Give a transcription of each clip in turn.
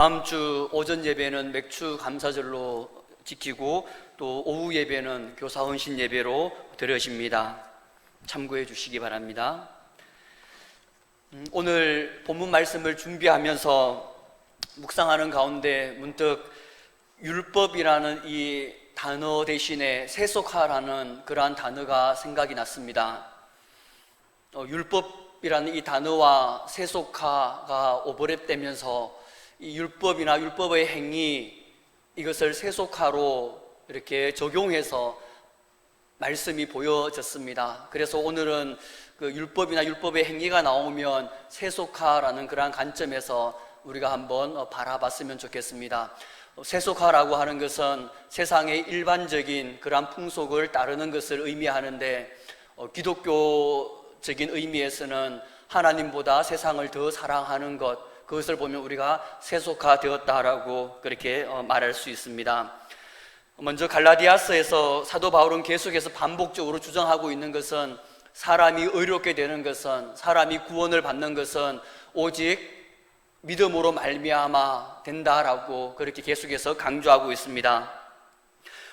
다음 주 오전 예배는 맥주 감사절로 지키고 또 오후 예배는 교사 헌신 예배로 드려집니다. 참고해 주시기 바랍니다. 오늘 본문 말씀을 준비하면서 묵상하는 가운데 문득 율법이라는 이 단어 대신에 세속화라는 그러한 단어가 생각이 났습니다. 율법이라는 이 단어와 세속화가 오버랩되면서 이 율법이나 율법의 행위, 이것을 세속화로 이렇게 적용해서 말씀이 보여졌습니다. 그래서 오늘은 그 율법이나 율법의 행위가 나오면 세속화라는 그러한 관점에서 우리가 한번 바라봤으면 좋겠습니다. 세속화라고 하는 것은 세상의 일반적인 그러한 풍속을 따르는 것을 의미하는데, 기독교적인 의미에서는 하나님보다 세상을 더 사랑하는 것, 그것을 보면 우리가 세속화되었다라고 그렇게 말할 수 있습니다. 먼저 갈라디아서에서 사도 바울은 계속해서 반복적으로 주장하고 있는 것은, 사람이 의롭게 되는 것은, 사람이 구원을 받는 것은 오직 믿음으로 말미암아 된다라고 그렇게 계속해서 강조하고 있습니다.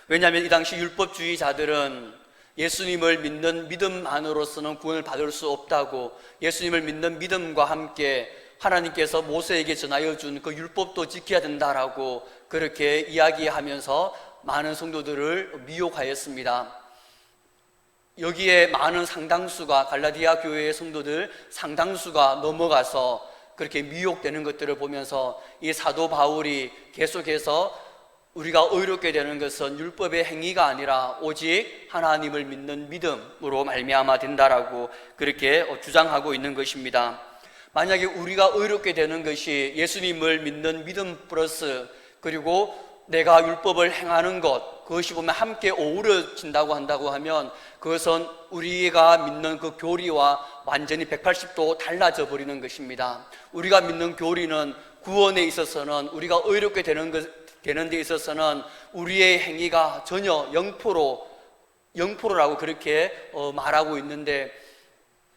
왜냐하면 이 당시 율법주의자들은 예수님을 믿는 믿음만으로서는 구원을 받을 수 없다고, 예수님을 믿는 믿음과 함께 하나님께서 모세에게 전하여 준 그 율법도 지켜야 된다라고 그렇게 이야기하면서 많은 성도들을 미혹하였습니다. 여기에 많은 상당수가, 갈라디아 교회의 성도들 상당수가 넘어가서 그렇게 미혹되는 것들을 보면서 이 사도 바울이 계속해서 우리가 의롭게 되는 것은 율법의 행위가 아니라 오직 하나님을 믿는 믿음으로 말미암아 된다라고 그렇게 주장하고 있는 것입니다. 만약에 우리가 의롭게 되는 것이 예수님을 믿는 믿음 플러스 그리고 내가 율법을 행하는 것, 그것이 보면 함께 어우러진다고 한다고 하면, 그것은 우리가 믿는 그 교리와 완전히 180도 달라져 버리는 것입니다. 우리가 믿는 교리는 구원에 있어서는, 우리가 의롭게 되는 데 있어서는 우리의 행위가 전혀 0%라고 그렇게 말하고 있는데,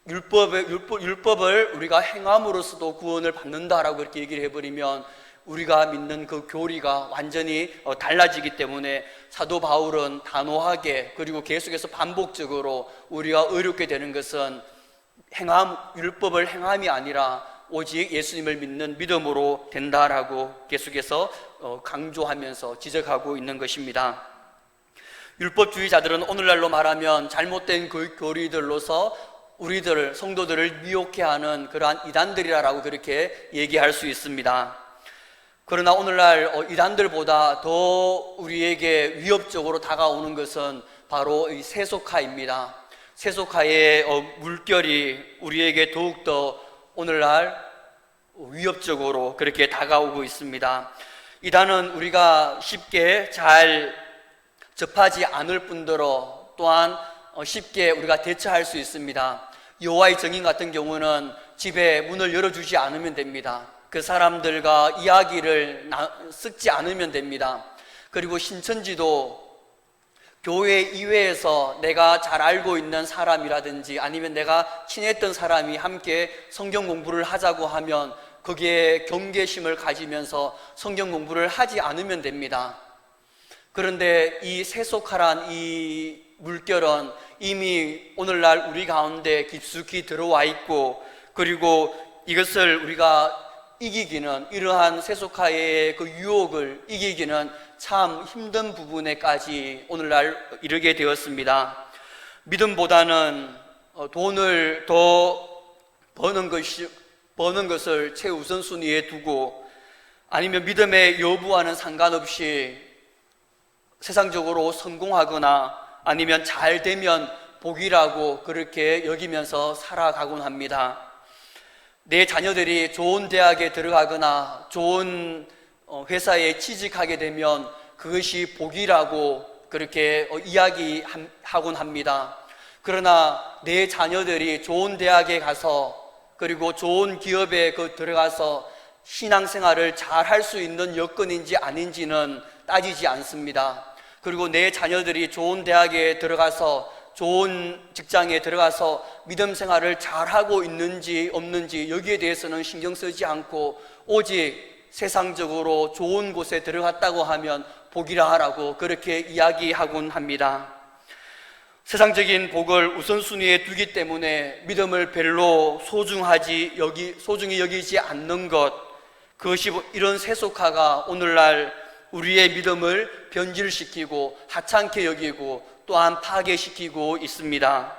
율법을 우리가 행함으로써도 구원을 받는다라고 그렇게 얘기를 해버리면 우리가 믿는 그 교리가 완전히 달라지기 때문에 사도 바울은 단호하게, 그리고 계속해서 반복적으로 우리가 의롭게 되는 것은 율법을 행함이 아니라 오직 예수님을 믿는 믿음으로 된다라고 계속해서 강조하면서 지적하고 있는 것입니다. 율법주의자들은 오늘날로 말하면 잘못된 그 교리들로서 우리들 성도들을 미혹해 하는 그러한 이단들이라고 그렇게 얘기할 수 있습니다. 그러나 오늘날 이단들보다 더 우리에게 위협적으로 다가오는 것은 바로 이 세속화입니다. 세속화의 물결이 우리에게 더욱더 오늘날 위협적으로 그렇게 다가오고 있습니다. 이단은 우리가 쉽게 잘 접하지 않을 뿐더러 또한 쉽게 우리가 대처할 수 있습니다. 여호와의 증인 같은 경우는 집에 문을 열어주지 않으면 됩니다. 그 사람들과 이야기를 섞지 않으면 됩니다. 그리고 신천지도 교회 이외에서 내가 잘 알고 있는 사람이라든지 아니면 내가 친했던 사람이 함께 성경 공부를 하자고 하면 거기에 경계심을 가지면서 성경 공부를 하지 않으면 됩니다. 그런데 이 세속화란 이 물결은 이미 오늘날 우리 가운데 깊숙이 들어와 있고, 그리고 이것을 우리가 이기기는, 이러한 세속화의 그 유혹을 이기기는 참 힘든 부분에까지 오늘날 이르게 되었습니다. 믿음보다는 돈을 더 버는 것을 최우선순위에 두고, 아니면 믿음의 여부와는 상관없이 세상적으로 성공하거나 아니면 잘 되면 복이라고 그렇게 여기면서 살아가곤 합니다. 내 자녀들이 좋은 대학에 들어가거나 좋은 회사에 취직하게 되면 그것이 복이라고 그렇게 이야기하곤 합니다. 그러나 내 자녀들이 좋은 대학에 가서 그리고 좋은 기업에 들어가서 신앙생활을 잘 할 수 있는 여건인지 아닌지는 따지지 않습니다. 그리고 내 자녀들이 좋은 대학에 들어가서 좋은 직장에 들어가서 믿음 생활을 잘하고 있는지 없는지 여기에 대해서는 신경 쓰지 않고 오직 세상적으로 좋은 곳에 들어갔다고 하면 복이라 하라고 그렇게 이야기하곤 합니다. 세상적인 복을 우선순위에 두기 때문에 믿음을 별로 소중히 여기지 않는 것, 그것이 이런 세속화가 오늘날 우리의 믿음을 변질시키고 하찮게 여기고 또한 파괴시키고 있습니다.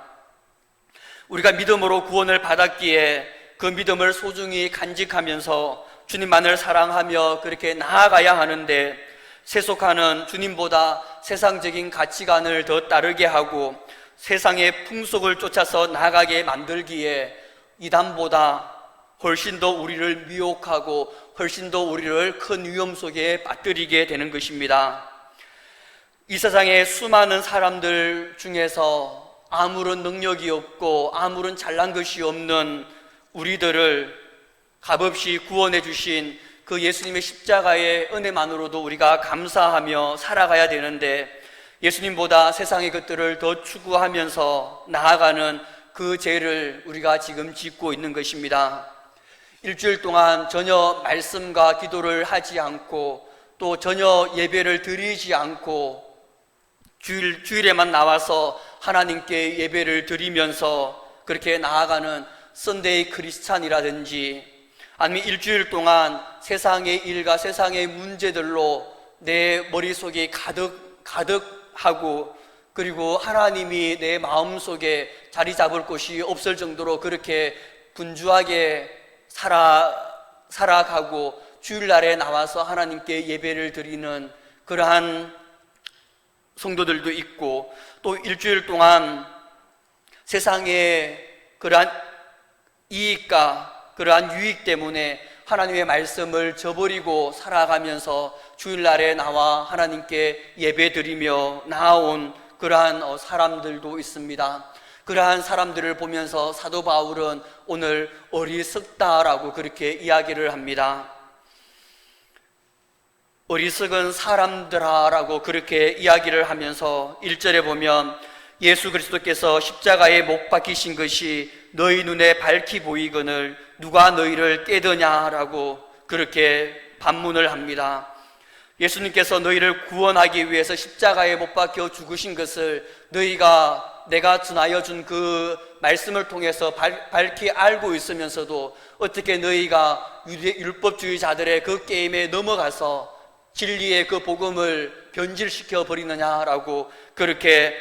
우리가 믿음으로 구원을 받았기에 그 믿음을 소중히 간직하면서 주님만을 사랑하며 그렇게 나아가야 하는데, 세속화는 주님보다 세상적인 가치관을 더 따르게 하고 세상의 풍속을 쫓아서 나아가게 만들기에 이단보다 훨씬 더 우리를 미혹하고 훨씬 더 우리를 큰 위험 속에 빠뜨리게 되는 것입니다. 이 세상의 수많은 사람들 중에서 아무런 능력이 없고 아무런 잘난 것이 없는 우리들을 값없이 구원해 주신 그 예수님의 십자가의 은혜만으로도 우리가 감사하며 살아가야 되는데, 예수님보다 세상의 것들을 더 추구하면서 나아가는 그 죄를 우리가 지금 짓고 있는 것입니다. 일주일 동안 전혀 말씀과 기도를 하지 않고 또 전혀 예배를 드리지 않고 주일에만 나와서 하나님께 예배를 드리면서 그렇게 나아가는 썬데이 크리스찬이라든지, 아니면 일주일 동안 세상의 일과 세상의 문제들로 내 머릿속이 가득하고 그리고 하나님이 내 마음속에 자리 잡을 곳이 없을 정도로 그렇게 분주하게 살아가고 주일날에 나와서 하나님께 예배를 드리는 그러한 성도들도 있고, 또 일주일 동안 세상의 그러한 이익과 그러한 유익 때문에 하나님의 말씀을 저버리고 살아가면서 주일날에 나와 하나님께 예배드리며 나아온 그러한 사람들도 있습니다. 그러한 사람들을 보면서 사도 바울은 오늘 어리석다라고 그렇게 이야기를 합니다. 어리석은 사람들아라고 그렇게 이야기를 하면서 1절에 보면 예수 그리스도께서 십자가에 못 박히신 것이 너희 눈에 밝히 보이거늘 누가 너희를 깨드냐라고 그렇게 반문을 합니다. 예수님께서 너희를 구원하기 위해서 십자가에 못 박혀 죽으신 것을 내가 전하여 준 그 말씀을 통해서 밝히 알고 있으면서도 어떻게 너희가 율법주의자들의 그 게임에 넘어가서 진리의 그 복음을 변질시켜 버리느냐라고 그렇게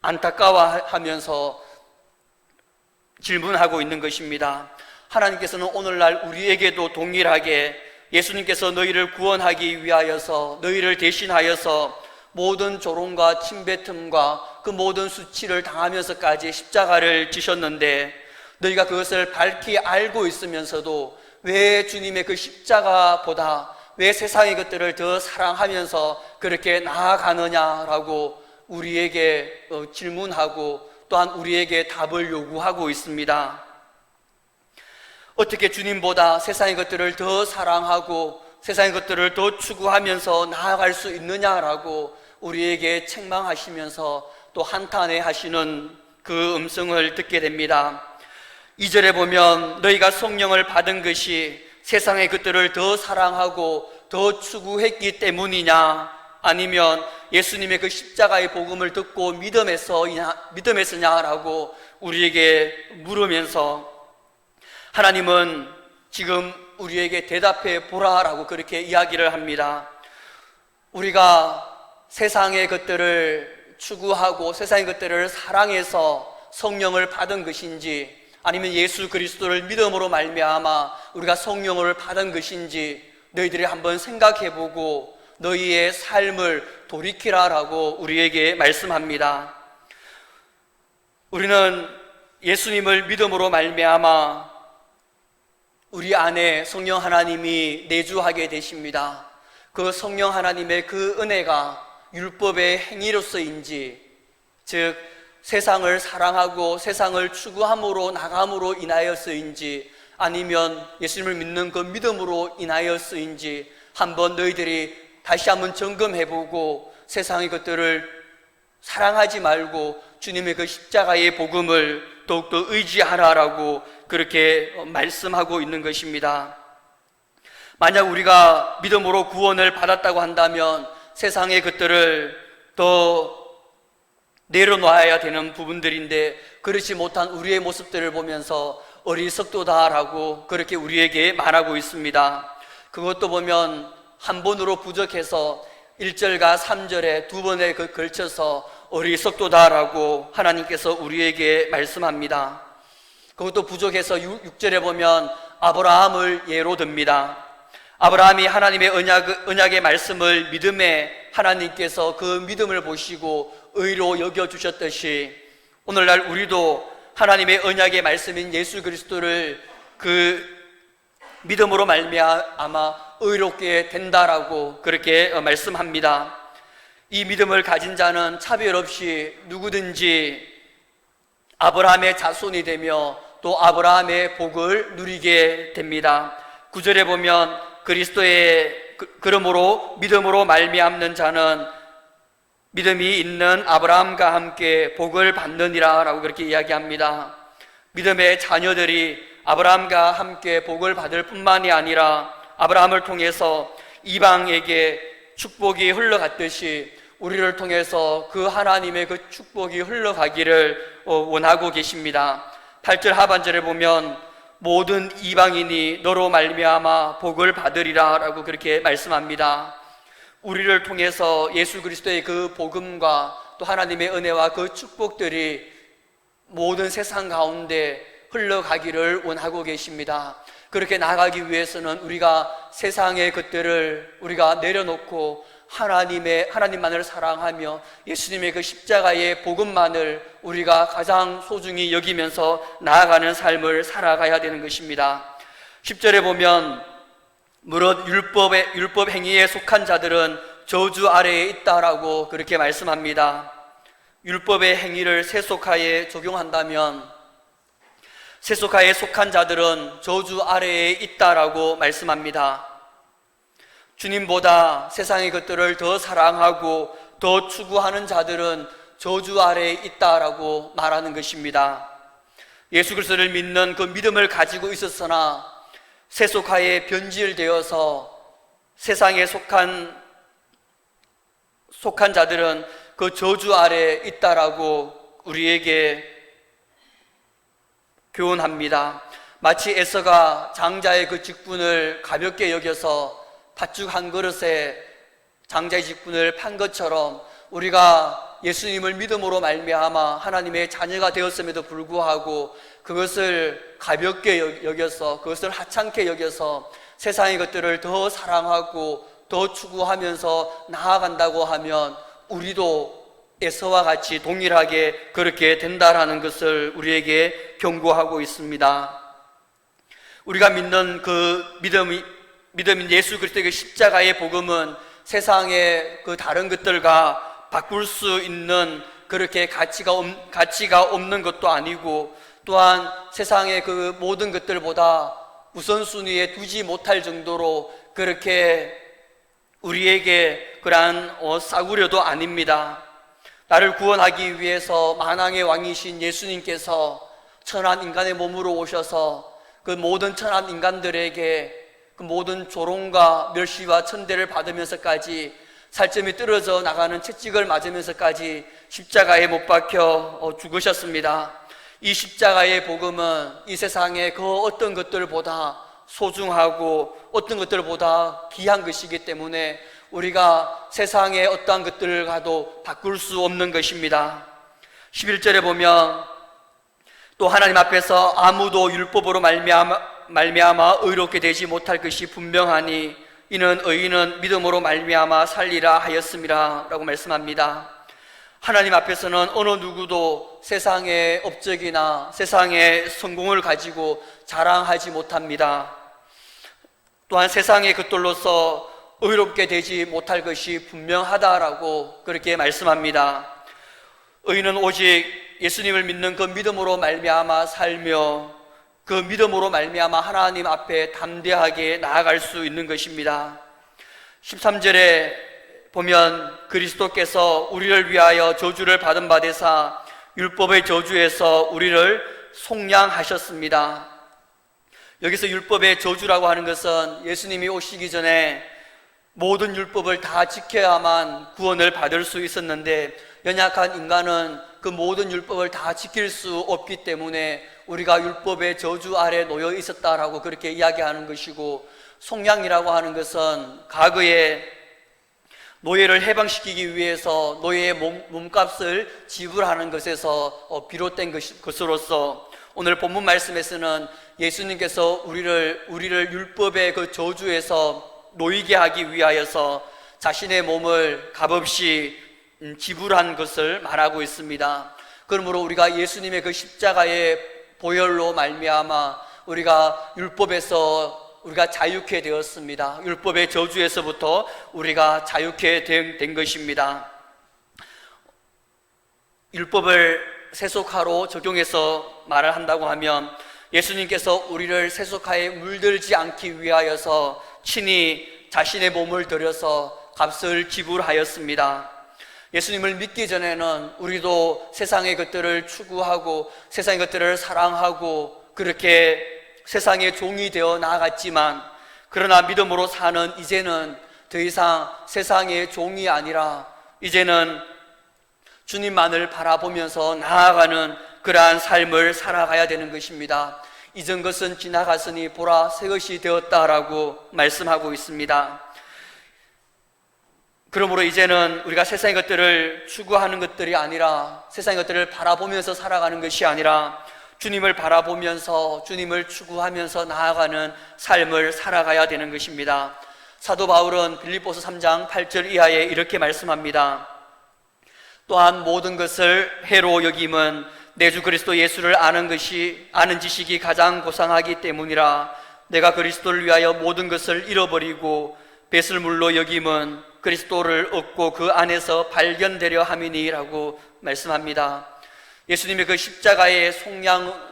안타까워하면서 질문하고 있는 것입니다. 하나님께서는 오늘날 우리에게도 동일하게 예수님께서 너희를 구원하기 위하여서 너희를 대신하여서 모든 조롱과 침뱉음과 그 모든 수치를 당하면서까지 십자가를 지셨는데, 너희가 그것을 밝히 알고 있으면서도 왜 주님의 그 십자가보다 왜 세상의 것들을 더 사랑하면서 그렇게 나아가느냐라고 우리에게 질문하고 또한 우리에게 답을 요구하고 있습니다. 어떻게 주님보다 세상의 것들을 더 사랑하고 세상의 것들을 더 추구하면서 나아갈 수 있느냐라고 우리에게 책망하시면서 또 한탄해 하시는 그 음성을 듣게 됩니다. 2절에 보면 너희가 성령을 받은 것이 세상의 것들을 더 사랑하고 더 추구했기 때문이냐, 아니면 예수님의 그 십자가의 복음을 듣고 믿음에서냐라고 우리에게 물으면서 하나님은 지금 우리에게 대답해 보라라고 그렇게 이야기를 합니다. 우리가 세상의 것들을 추구하고 세상의 것들을 사랑해서 성령을 받은 것인지, 아니면 예수 그리스도를 믿음으로 말미암아 우리가 성령을 받은 것인지 너희들이 한번 생각해보고 너희의 삶을 돌이키라라고 우리에게 말씀합니다. 우리는 예수님을 믿음으로 말미암아 우리 안에 성령 하나님이 내주하게 되십니다. 그 성령 하나님의 그 은혜가 율법의 행위로서인지, 즉 세상을 사랑하고 세상을 추구함으로 나감으로 인하여서인지, 아니면 예수님을 믿는 그 믿음으로 인하여서인지 한번 너희들이 다시 한번 점검해보고 세상의 것들을 사랑하지 말고 주님의 그 십자가의 복음을 더욱더 의지하라라고 그렇게 말씀하고 있는 것입니다. 만약 우리가 믿음으로 구원을 받았다고 한다면 세상의 것들을 더 내려놓아야 되는 부분들인데, 그렇지 못한 우리의 모습들을 보면서 어리석도다라고 그렇게 우리에게 말하고 있습니다. 그것도 보면 한 번으로 부족해서 1절과 3절에 두 번에 걸쳐서 어리석도다라고 하나님께서 우리에게 말씀합니다. 그것도 부족해서 6절에 보면 아브라함을 예로 듭니다. 아브라함이 하나님의 언약의 말씀을 믿음에 하나님께서 그 믿음을 보시고 의로 여겨주셨듯이, 오늘날 우리도 하나님의 언약의 말씀인 예수 그리스도를 그 믿음으로 말미암아 의롭게 된다라고 그렇게 말씀합니다. 이 믿음을 가진 자는 차별 없이 누구든지 아브라함의 자손이 되며 또 아브라함의 복을 누리게 됩니다. 9절에 보면 그러므로 믿음으로 말미암는 자는 믿음이 있는 아브라함과 함께 복을 받느니라 라고 그렇게 이야기합니다. 믿음의 자녀들이 아브라함과 함께 복을 받을 뿐만이 아니라 아브라함을 통해서 이방에게 축복이 흘러갔듯이 우리를 통해서 그 하나님의 그 축복이 흘러가기를 원하고 계십니다. 8절 하반절에 보면 모든 이방인이 너로 말미암아 복을 받으리라 라고 그렇게 말씀합니다. 우리를 통해서 예수 그리스도의 그 복음과 또 하나님의 은혜와 그 축복들이 모든 세상 가운데 흘러가기를 원하고 계십니다. 그렇게 나아가기 위해서는 우리가 세상의 것들을 우리가 내려놓고 하나님만을 사랑하며 예수님의 그 십자가의 복음만을 우리가 가장 소중히 여기면서 나아가는 삶을 살아가야 되는 것입니다. 10절에 보면 무릇 율법 행위에 속한 자들은 저주 아래에 있다라고 그렇게 말씀합니다. 율법의 행위를 세속화에 적용한다면 세속화에 속한 자들은 저주 아래에 있다라고 말씀합니다. 주님보다 세상의 것들을 더 사랑하고 더 추구하는 자들은 저주 아래에 있다라고 말하는 것입니다. 예수 그리스도를 믿는 그 믿음을 가지고 있었으나 세속화에 변질되어서 세상에 속한 자들은 그 저주 아래에 있다라고 우리에게 교훈합니다. 마치 에서가 장자의 그 직분을 가볍게 여겨서 팥죽 한 그릇에 장자의 직분을 판 것처럼 우리가 예수님을 믿음으로 말미암아 하나님의 자녀가 되었음에도 불구하고 그것을 가볍게 여겨서, 그것을 하찮게 여겨서 세상의 것들을 더 사랑하고 더 추구하면서 나아간다고 하면 우리도 에서와 같이 동일하게 그렇게 된다라는 것을 우리에게 경고하고 있습니다. 우리가 믿는 그 믿음인 예수 그리스도의 십자가의 복음은 세상의 그 다른 것들과 바꿀 수 있는 그렇게 가치가 없는 것도 아니고, 또한 세상의 그 모든 것들보다 우선순위에 두지 못할 정도로 그렇게 우리에게 그러한 싸구려도 아닙니다. 나를 구원하기 위해서 만왕의 왕이신 예수님께서 천한 인간의 몸으로 오셔서 그 모든 천한 인간들에게 그 모든 조롱과 멸시와 천대를 받으면서까지 살점이 떨어져 나가는 채찍을 맞으면서까지 십자가에 못 박혀 죽으셨습니다. 이 십자가의 복음은 이 세상의 그 어떤 것들보다 소중하고 어떤 것들보다 귀한 것이기 때문에 우리가 세상의 어떠한 것들과도 바꿀 수 없는 것입니다. 11절에 보면 또 하나님 앞에서 아무도 율법으로 말미암아 의롭게 되지 못할 것이 분명하니 이는 의인은 믿음으로 말미암아 살리라 하였음이라 라고 말씀합니다. 하나님 앞에서는 어느 누구도 세상의 업적이나 세상의 성공을 가지고 자랑하지 못합니다. 또한 세상의 것들로서 의롭게 되지 못할 것이 분명하다라고 그렇게 말씀합니다. 의인은 오직 예수님을 믿는 그 믿음으로 말미암아 살며 그 믿음으로 말미암아 하나님 앞에 담대하게 나아갈 수 있는 것입니다. 13절에 보면 그리스도께서 우리를 위하여 저주를 받은 바 되사 율법의 저주에서 우리를 속량하셨습니다. 여기서 율법의 저주라고 하는 것은 예수님이 오시기 전에 모든 율법을 다 지켜야만 구원을 받을 수 있었는데, 연약한 인간은 그 모든 율법을 다 지킬 수 없기 때문에 우리가 율법의 저주 아래 놓여 있었다라고 그렇게 이야기하는 것이고, 속량이라고 하는 것은 과거에 노예를 해방시키기 위해서 노예의 몸값을 지불하는 것에서 비롯된 것으로서, 오늘 본문 말씀에서는 예수님께서 우리를 율법의 그 저주에서 놓이게 하기 위하여서 자신의 몸을 값없이 지불한 것을 말하고 있습니다. 그러므로 우리가 예수님의 그 십자가의 보혈로 말미암아 우리가 율법에서 우리가 자유케 되었습니다. 율법의 저주에서부터 우리가 자유케 된 것입니다. 율법을 세속화로 적용해서 말을 한다고 하면, 예수님께서 우리를 세속화에 물들지 않기 위하여서 친히 자신의 몸을 들여서 값을 지불하였습니다. 예수님을 믿기 전에는 우리도 세상의 것들을 추구하고 세상의 것들을 사랑하고 그렇게 세상의 종이 되어 나아갔지만, 그러나 믿음으로 사는 이제는 더 이상 세상의 종이 아니라 이제는 주님만을 바라보면서 나아가는 그러한 삶을 살아가야 되는 것입니다. 이전 것은 지나갔으니 보라 새 것이 되었다라고 말씀하고 있습니다. 그러므로 이제는 우리가 세상의 것들을 추구하는 것들이 아니라, 세상의 것들을 바라보면서 살아가는 것이 아니라 주님을 바라보면서 주님을 추구하면서 나아가는 삶을 살아가야 되는 것입니다. 사도 바울은 빌립보서 3장 8절 이하에 이렇게 말씀합니다. 또한 모든 것을 해로 여김은 내 주 그리스도 예수를 아는 지식이 가장 고상하기 때문이라. 내가 그리스도를 위하여 모든 것을 잃어버리고 배설물로 여김은 그리스도를 얻고 그 안에서 발견되려 함이니라고 말씀합니다. 예수님의 그 십자가의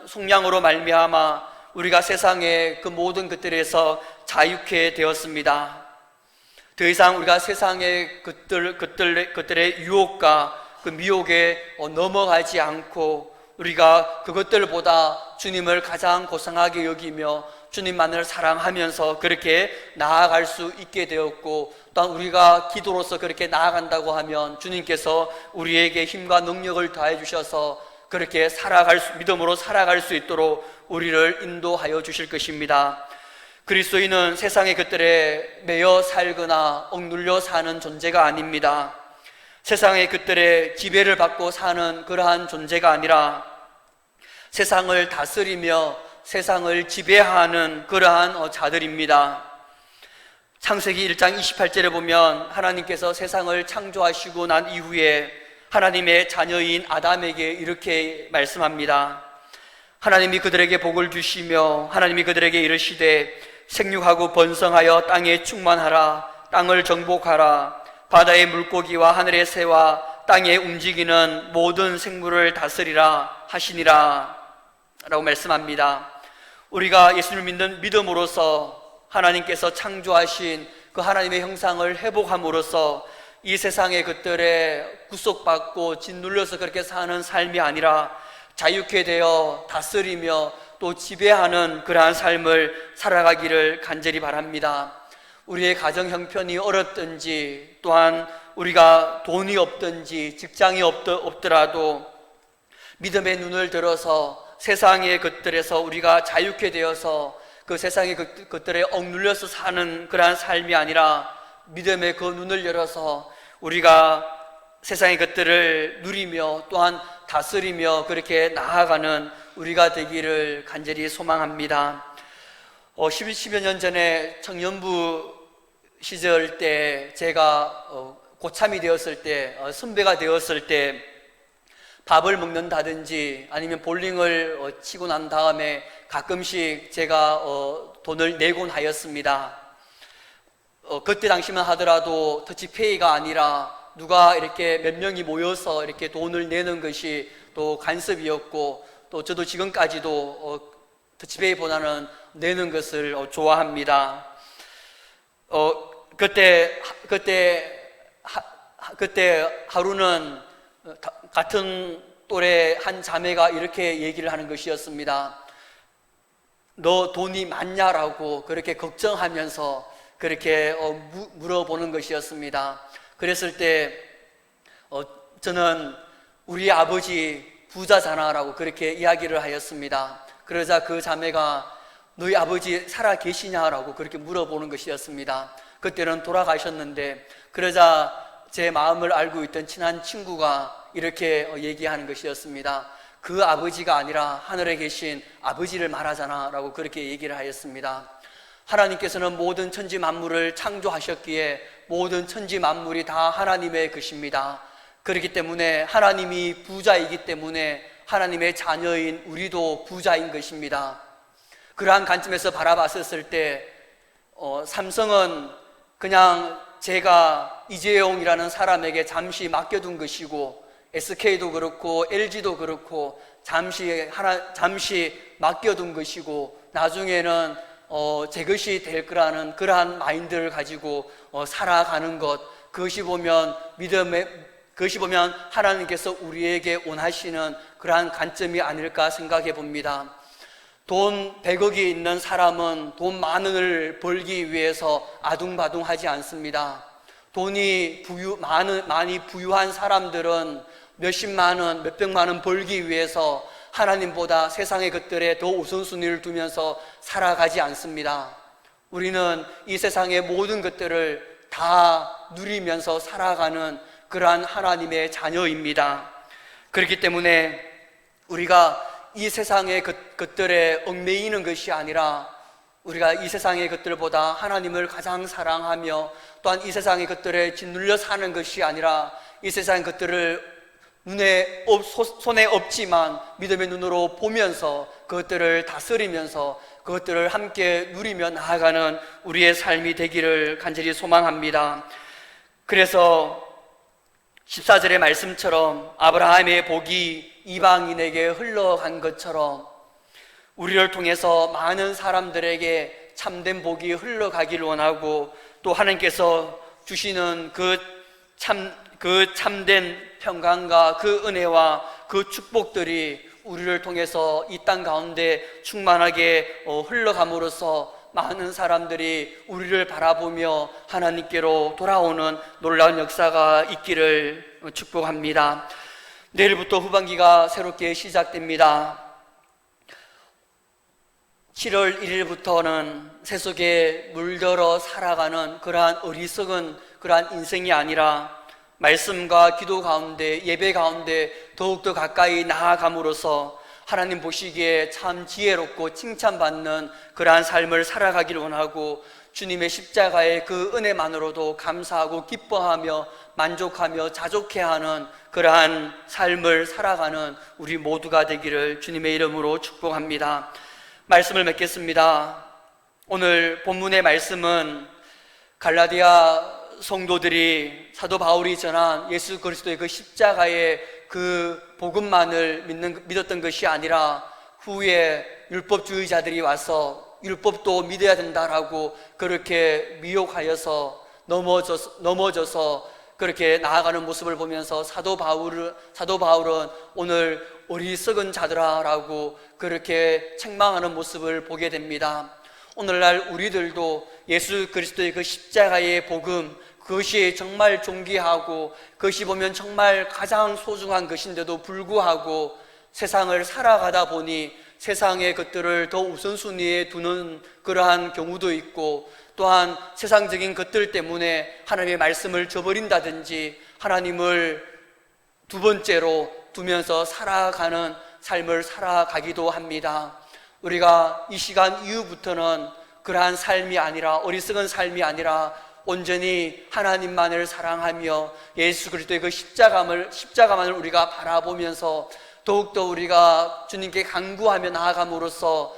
속량으로 말미암아 우리가 세상의 그 모든 것들에서 자유케 되었습니다. 더 이상 우리가 세상의 것들의 유혹과 그 미혹에 넘어가지 않고 우리가 그것들보다 주님을 가장 고상하게 여기며 주님만을 사랑하면서 그렇게 나아갈 수 있게 되었고, 또한 우리가 기도로서 그렇게 나아간다고 하면 주님께서 우리에게 힘과 능력을 더해 주셔서 그렇게 믿음으로 살아갈 수 있도록 우리를 인도하여 주실 것입니다. 그리스도인은 세상의 것들에 매여 살거나 억눌려 사는 존재가 아닙니다. 세상의 것들에 지배를 받고 사는 그러한 존재가 아니라 세상을 다스리며 세상을 지배하는 그러한 자들입니다. 창세기 1장 28절에 보면 하나님께서 세상을 창조하시고 난 이후에 하나님의 자녀인 아담에게 이렇게 말씀합니다. 하나님이 그들에게 복을 주시며 하나님이 그들에게 이르시되 생육하고 번성하여 땅에 충만하라. 땅을 정복하라. 바다의 물고기와 하늘의 새와 땅에 움직이는 모든 생물을 다스리라 하시니라 라고 말씀합니다. 우리가 예수님을 믿는 믿음으로써 하나님께서 창조하신 그 하나님의 형상을 회복함으로써 이 세상의 것들에 구속받고 짓눌려서 그렇게 사는 삶이 아니라 자유케 되어 다스리며 또 지배하는 그러한 삶을 살아가기를 간절히 바랍니다. 우리의 가정 형편이 어렵든지, 또한 우리가 돈이 없든지 직장이 없더라도 믿음의 눈을 들어서 세상의 것들에서 우리가 자유케 되어서 그 세상의 것들에 억눌려서 사는 그러한 삶이 아니라 믿음의 그 눈을 열어서 우리가 세상의 것들을 누리며 또한 다스리며 그렇게 나아가는 우리가 되기를 간절히 소망합니다. 10여 년 전에 청년부 시절 때 제가 고참이 되었을 때, 선배가 되었을 때 밥을 먹는다든지 아니면 볼링을 치고 난 다음에 가끔씩 제가 돈을 내곤 하였습니다. 그때 당시만 하더라도 터치페이가 아니라 누가 이렇게 몇 명이 모여서 이렇게 돈을 내는 것이 또 간섭이었고, 또 저도 지금까지도 터치페이보다는 내는 것을 좋아합니다. 그때 하루는 같은 또래 한 자매가 이렇게 얘기를 하는 것이었습니다. 너 돈이 많냐라고 그렇게 걱정하면서 그렇게 물어보는 것이었습니다. 그랬을 때 저는 우리 아버지 부자잖아라고 그렇게 이야기를 하였습니다. 그러자 그 자매가 너희 아버지 살아 계시냐라고 그렇게 물어보는 것이었습니다. 그때는 돌아가셨는데, 그러자 제 마음을 알고 있던 친한 친구가 이렇게 얘기하는 것이었습니다. 그 아버지가 아니라 하늘에 계신 아버지를 말하잖아 라고 그렇게 얘기를 하였습니다. 하나님께서는 모든 천지 만물을 창조하셨기에 모든 천지 만물이 다 하나님의 것입니다. 그렇기 때문에 하나님이 부자이기 때문에 하나님의 자녀인 우리도 부자인 것입니다. 그러한 관점에서 바라봤을 때 삼성은 그냥 제가 이재용이라는 사람에게 잠시 맡겨둔 것이고, SK도 그렇고 LG도 그렇고 잠시 맡겨둔 것이고, 나중에는 제 것이 될 거라는 그러한 마인드를 가지고 살아가는 것, 그것이 보면 하나님께서 우리에게 원하시는 그러한 관점이 아닐까 생각해 봅니다. 돈 100억이 있는 사람은 돈 많을 벌기 위해서 아둥바둥하지 않습니다. 돈이 많이 부유한 사람들은 몇십만 원, 몇백만 원 벌기 위해서 하나님보다 세상의 것들에 더 우선순위를 두면서 살아가지 않습니다. 우리는 이 세상의 모든 것들을 다 누리면서 살아가는 그러한 하나님의 자녀입니다. 그렇기 때문에 우리가 이 세상의 것들에 얽매이는 것이 아니라, 우리가 이 세상의 것들보다 하나님을 가장 사랑하며 또한 이 세상의 것들에 짓눌려 사는 것이 아니라, 이 세상의 것들을 손에 없지만 믿음의 눈으로 보면서 그것들을 다스리면서 그것들을 함께 누리며 나아가는 우리의 삶이 되기를 간절히 소망합니다. 그래서 14절의 말씀처럼 아브라함의 복이 이방인에게 흘러간 것처럼 우리를 통해서 많은 사람들에게 참된 복이 흘러가기를 원하고, 또 하나님께서 주시는 그 참된 평강과 그 은혜와 그 축복들이 우리를 통해서 이 땅 가운데 충만하게 흘러감으로써 많은 사람들이 우리를 바라보며 하나님께로 돌아오는 놀라운 역사가 있기를 축복합니다. 내일부터 후반기가 새롭게 시작됩니다. 7월 1일부터는 세속에 물들어 살아가는 그러한 어리석은 그러한 인생이 아니라, 말씀과 기도 가운데, 예배 가운데 더욱더 가까이 나아감으로써 하나님 보시기에 참 지혜롭고 칭찬받는 그러한 삶을 살아가기를 원하고, 주님의 십자가의 그 은혜만으로도 감사하고 기뻐하며 만족하며 자족해하는 그러한 삶을 살아가는 우리 모두가 되기를 주님의 이름으로 축복합니다. 말씀을 맺겠습니다. 오늘 본문의 말씀은 갈라디아 성도들이 사도 바울이 전한 예수 그리스도의 그 십자가의 그 복음만을 믿었던 것이 아니라, 후에 율법주의자들이 와서 율법도 믿어야 된다라고 그렇게 미혹하여서 넘어져서 그렇게 나아가는 모습을 보면서 사도 바울은 오늘 어리석은 자들아라고 그렇게 책망하는 모습을 보게 됩니다. 오늘날 우리들도 예수 그리스도의 그 십자가의 복음, 그것이 정말 존귀하고 그것이 보면 정말 가장 소중한 것인데도 불구하고 세상을 살아가다 보니 세상의 것들을 더 우선순위에 두는 그러한 경우도 있고, 또한 세상적인 것들 때문에 하나님의 말씀을 저버린다든지 하나님을 두 번째로 두면서 살아가는 삶을 살아가기도 합니다. 우리가 이 시간 이후부터는 그러한 삶이 아니라, 어리석은 삶이 아니라 온전히 하나님만을 사랑하며 예수 그리스도의 그 십자가만을 우리가 바라보면서 더욱더 우리가 주님께 간구하며 나아감으로써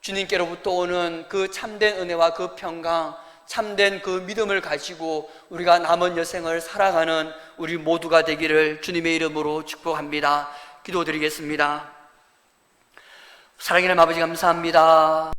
주님께로부터 오는 그 참된 은혜와 그 평강, 참된 그 믿음을 가지고 우리가 남은 여생을 살아가는 우리 모두가 되기를 주님의 이름으로 축복합니다. 기도드리겠습니다. 사랑하는 아버지 감사합니다.